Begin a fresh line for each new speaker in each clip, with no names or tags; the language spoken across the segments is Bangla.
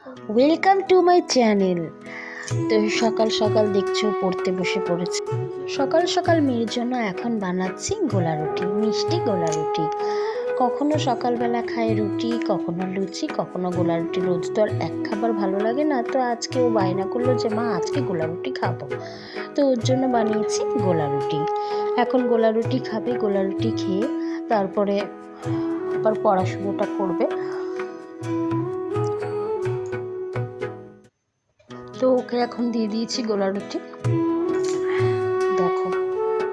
Welcome to my channel. তো সকাল সকাল দেখছো পড়তে বসে পড়েছে। সকাল সকাল মেয়ের জন্য এখন বানাচ্ছি গোলা রুটি, মিষ্টি গোলা রুটি। কখনো সকালবেলা খায় রুটি, কখনো লুচি, কখনো গোলা রুটি। রোজ তো আর এক খাবার ভালো লাগে না, তো আজকে ও বায়না করলো যে মা আজকে গোলা রুটি খাবো, তো ওর জন্য বানিয়েছি গোলা রুটি। এখন গোলা রুটি খাবে, গোলা রুটি খেয়ে তারপরে আবার পড়াশুনোটা করবে। তো ওকে এখন দিয়ে দিয়েছি গোলা রুটি। দেখো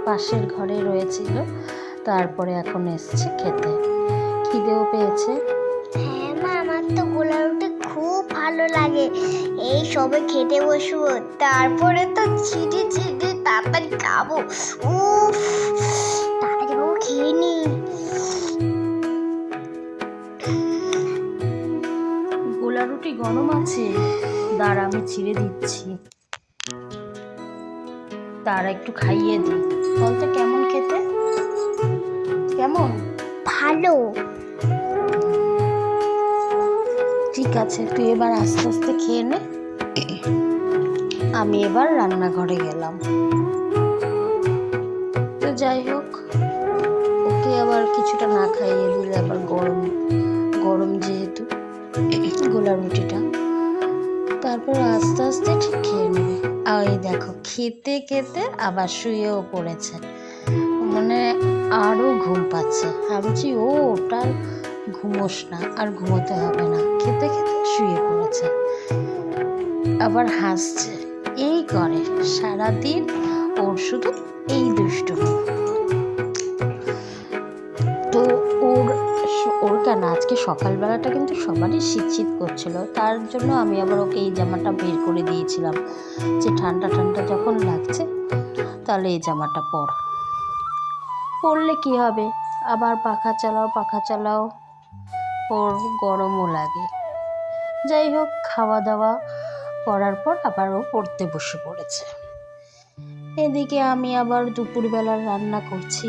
পাশের ঘরে রয়েছিল, তারপরে এখন এসছে খেতে, খিদেও পেয়েছে।
হ্যাঁ মা, আমার তো গোলা রুটি খুব ভালো লাগে। এই সবে খেতে বসবো, তারপরে তো ছিটে ছিটে তাড়াতাড়ি খাবো। উফ, তাড়াতাড়ি বাবু খেয়ে নি।
গোলা রুটি গরম আছে, দাঁড়া আমি ছিঁড়ে দিচ্ছি, তারা একটু খাইয়ে দিই। বলতে কেমন খেতে? কেমন?
ভালো।
ঠিক আছে, তুই এবার আস্তে আস্তে খেয়ে নে। আমি এবার রান্নাঘরে গেলাম। তো যাই হোক, ওকে আবার কিছুটা না খাইয়ে দিলে আবার গরম গরম যেহেতু গোলা রুটিটা, তারপর আস্তে আস্তে ঠিক খেয়ে নেবে। আর এই দেখো খেতে খেতে আবার শুয়েও পড়েছে, মানে আরও ঘুম পাচ্ছে। ভাবছি ও ওটার ঘুমোস না, আর ঘুমোতে হবে না, খেতে খেতে শুয়ে পড়েছে। আবার হাসছে, এই করে সারাদিন ওর শুধু এই দুষ্টুমি। তো ওর কেন আজকে সকালবেলাটা কিন্তু সবারই শীত করছিল, তার জন্য আমি আবার ওকে এই জামাটা বের করে দিয়েছিলাম যে ঠান্ডা ঠান্ডা যখন লাগছে তাহলে এই জামাটা পরলে কি হবে, আবার পাখা চালাও ওর গরমও লাগে। যাই হোক, খাওয়া দাওয়া করার পর আবার ও পড়তে বসে পড়েছে। এদিকে আমি আবার দুপুরবেলার রান্না করছি।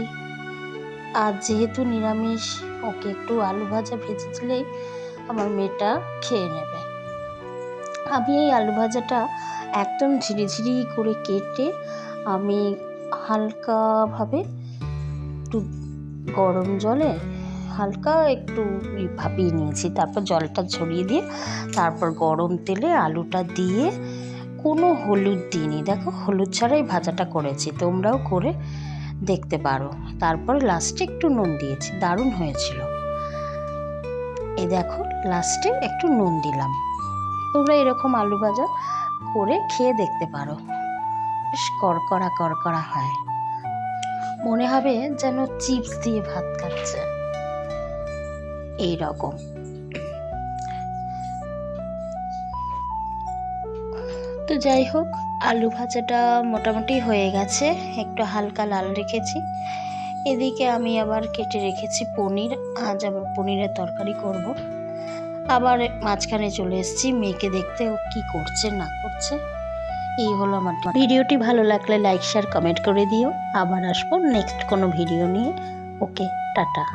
আর যেহেতু নিরামিষ, ওকে একটু আলু ভাজা ভেজে দিলেই আমার মেয়েটা খেয়ে নেবে। আমি এই আলু ভাজাটা একদম ঝিরিঝিরি করে কেটে আমি হালকাভাবে একটু গরম জলে হালকা একটু ভাপিয়ে নিয়েছি, তারপর জলটা ঝরিয়ে দিয়ে তারপর গরম তেলে আলুটা দিয়ে কোনো হলুদ দিইনি। দেখো হলুদ ছাড়াই ভাজাটা করেছি, তোমরাও করে দেখতে পারো। তারপরে লাস্টে একটু নুন দিয়েছি, দারুণ হয়েছিল। এই দেখো লাস্টে একটু নুন দিলাম। তোমরা এরকম আলু ভাজা করে খেয়ে দেখতে পারো, বেশ কড়কড়া হয়, মনে হবে যেন চিপস দিয়ে ভাত খাচ্ছে এই রকম। তো যাই হোক, আলু ভাজাটা মোটামুটি হয়ে গেছে, একটু হালকা লাল রেখেছি। এদিকে আমি আবার কেটে রেখেছি পনির, আজ আবার পনিরের তরকারি করব। আবার মাঝখানে চলে এসেছি মেয়েকে দেখতে, ও কী করছে না করছে। এই হলো আমার ভিডিওটি। ভালো লাগলে লাইক শেয়ার কমেন্ট করে দিও। আবার আসবো নেক্সট কোনো ভিডিও নিয়ে। ওকে, টাটা।